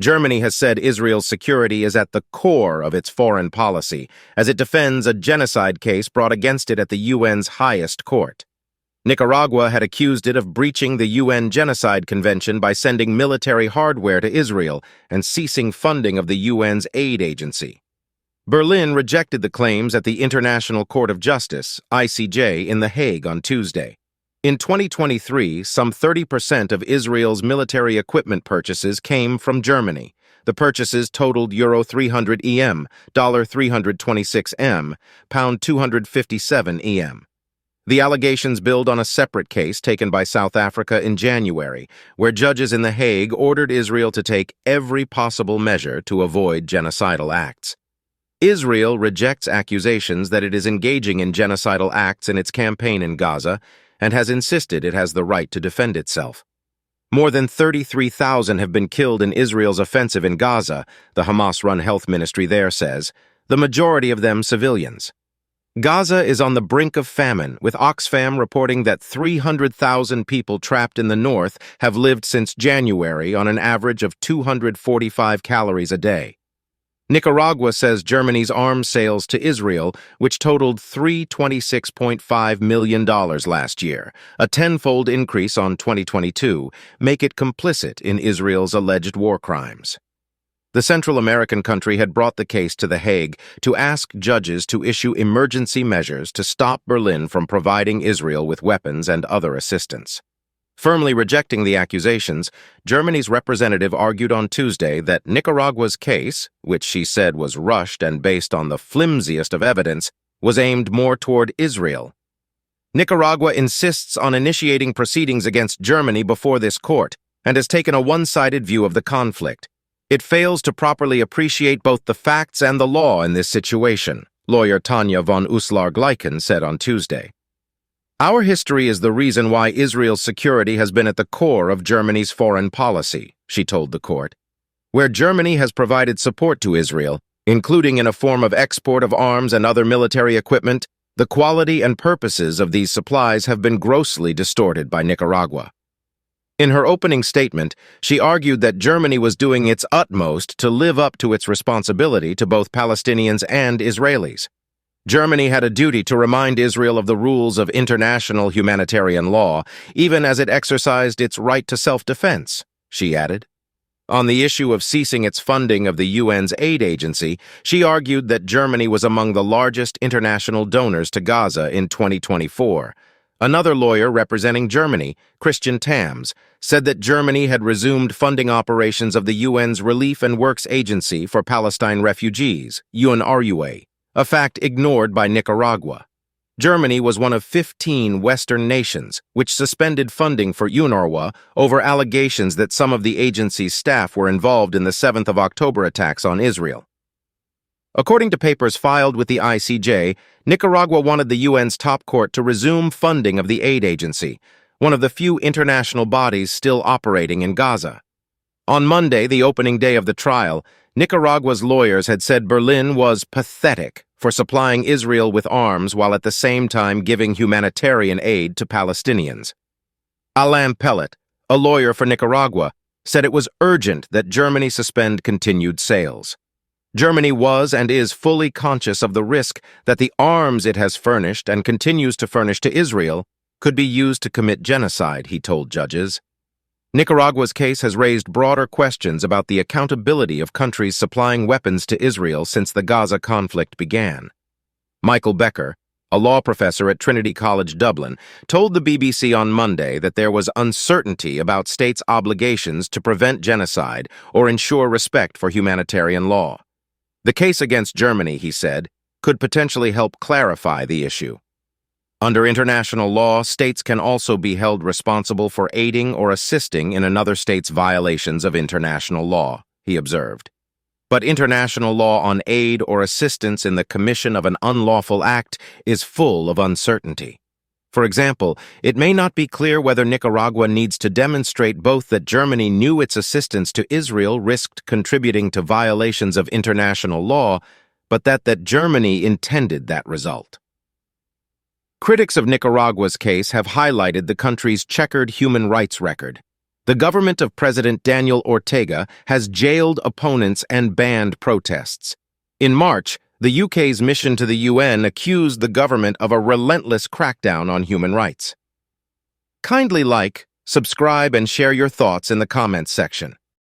Germany has said Israel's security is at the core of its foreign policy, as it defends a genocide case brought against it at the UN's highest court. Nicaragua had accused it of breaching the UN Genocide Convention by sending military hardware to Israel and ceasing funding of the UN's aid agency. Berlin rejected the claims at the International Court of Justice, ICJ, in The Hague on Tuesday. In 2023, some 30% of Israel's military equipment purchases came from Germany. The purchases totaled Euro 300 EM, dollar 326 M, pound 257 EM. The allegations build on a separate case taken by South Africa in January, where judges in The Hague ordered Israel to take every possible measure to avoid genocidal acts. Israel rejects accusations that it is engaging in genocidal acts in its campaign in Gaza and has insisted it has the right to defend itself. More than 33,000 have been killed in Israel's offensive in Gaza, the Hamas-run health ministry there says, the majority of them civilians. Gaza is on the brink of famine, with Oxfam reporting that 300,000 people trapped in the north have lived since January on an average of 245 calories a day. Nicaragua says Germany's arms sales to Israel, which totaled $326.5 million last year, a tenfold increase on 2022, make it complicit in Israel's alleged war crimes. The Central American country had brought the case to The Hague to ask judges to issue emergency measures to stop Berlin from providing Israel with weapons and other assistance. Firmly rejecting the accusations, Germany's representative argued on Tuesday that Nicaragua's case, which she said was rushed and based on the flimsiest of evidence, was aimed more toward Israel. Nicaragua insists on initiating proceedings against Germany before this court and has taken a one-sided view of the conflict. It fails to properly appreciate both the facts and the law in this situation, lawyer Tanya von Uslar-Gleichen said on Tuesday. Our history is the reason why Israel's security has been at the core of Germany's foreign policy, she told the court. Where Germany has provided support to Israel, including in a form of export of arms and other military equipment, the quality and purposes of these supplies have been grossly distorted by Nicaragua. In her opening statement, she argued that Germany was doing its utmost to live up to its responsibility to both Palestinians and Israelis. Germany had a duty to remind Israel of the rules of international humanitarian law, even as it exercised its right to self-defense, she added. On the issue of ceasing its funding of the UN's aid agency, she argued that Germany was among the largest international donors to Gaza in 2024. Another lawyer representing Germany, Christian Tams, said that Germany had resumed funding operations of the UN's Relief and Works Agency for Palestine Refugees, UNRWA, a fact ignored by Nicaragua. Germany was one of 15 Western nations which suspended funding for UNRWA over allegations that some of the agency's staff were involved in the 7th of October attacks on Israel. According to papers filed with the ICJ, Nicaragua wanted the UN's top court to resume funding of the aid agency, one of the few international bodies still operating in Gaza. On Monday, the opening day of the trial, Nicaragua's lawyers had said Berlin was pathetic for supplying Israel with arms while at the same time giving humanitarian aid to Palestinians. Alain Pellet, a lawyer for Nicaragua, said it was urgent that Germany suspend continued sales. Germany was and is fully conscious of the risk that the arms it has furnished and continues to furnish to Israel could be used to commit genocide, he told judges. Nicaragua's case has raised broader questions about the accountability of countries supplying weapons to Israel since the Gaza conflict began. Michael Becker, a law professor at Trinity College Dublin, told the BBC on Monday that there was uncertainty about states' obligations to prevent genocide or ensure respect for humanitarian law. The case against Germany, he said, could potentially help clarify the issue. Under international law, states can also be held responsible for aiding or assisting in another state's violations of international law, he observed. But international law on aid or assistance in the commission of an unlawful act is full of uncertainty. For example, it may not be clear whether Nicaragua needs to demonstrate both that Germany knew its assistance to Israel risked contributing to violations of international law, but that Germany intended that result. Critics of Nicaragua's case have highlighted the country's checkered human rights record. The government of President Daniel Ortega has jailed opponents and banned protests. In March, the UK's mission to the UN accused the government of a relentless crackdown on human rights. Kindly like, subscribe, and share your thoughts in the comments section.